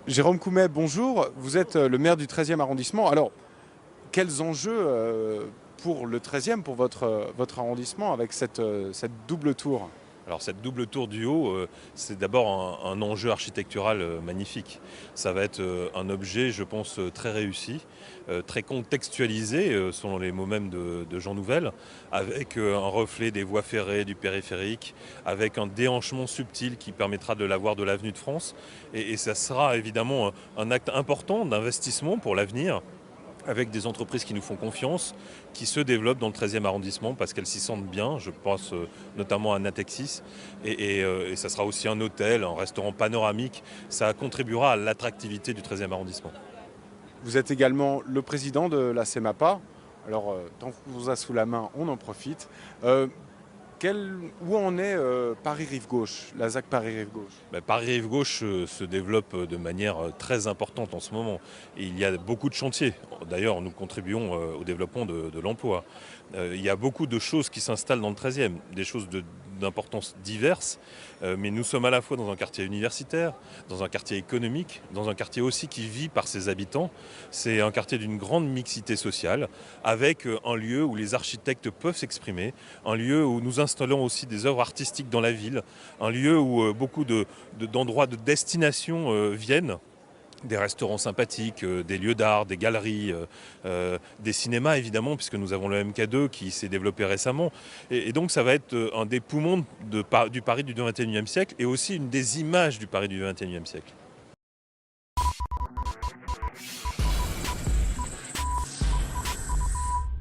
Jérôme Coumet, bonjour. Vous êtes le maire du 13e arrondissement. Alors, quels enjeux pour le 13e, pour votre arrondissement, avec cette double tour? Alors cette double tour du haut, c'est d'abord un enjeu architectural magnifique. Ça va être un objet, je pense, très réussi, très contextualisé, selon les mots même de Jean Nouvel, avec un reflet des voies ferrées, du périphérique, avec un déhanchement subtil qui permettra de l'avoir de l'avenue de France. Et ça sera évidemment un acte important d'investissement pour l'avenir, avec des entreprises qui nous font confiance, qui se développent dans le 13e arrondissement parce qu'elles s'y sentent bien. Je pense notamment à Natexis. Et ça sera aussi un hôtel, un restaurant panoramique. Ça contribuera à l'attractivité du 13e arrondissement. Vous êtes également le président de la CEMAPA. Alors, tant qu'on vous a sous la main, on en profite. Euh, Où en est Paris-Rive-Gauche, la ZAC Paris-Rive-Gauche? Paris-Rive-Gauche se développe de manière très importante en ce moment. Et il y a beaucoup de chantiers. D'ailleurs, nous contribuons au développement de l'emploi. Il y a beaucoup de choses qui s'installent dans le 13e, des choses d'importance diverses, mais nous sommes à la fois dans un quartier universitaire, dans un quartier économique, dans un quartier aussi qui vit par ses habitants. C'est un quartier d'une grande mixité sociale, avec un lieu où les architectes peuvent s'exprimer, un lieu où nous installons aussi des œuvres artistiques dans la ville, un lieu où beaucoup d'endroits de destination viennent. Des restaurants sympathiques, des lieux d'art, des galeries, des cinémas évidemment, puisque nous avons le MK2 qui s'est développé récemment. Et donc ça va être un des poumons du Paris du XXIe siècle et aussi une des images du Paris du XXIe siècle.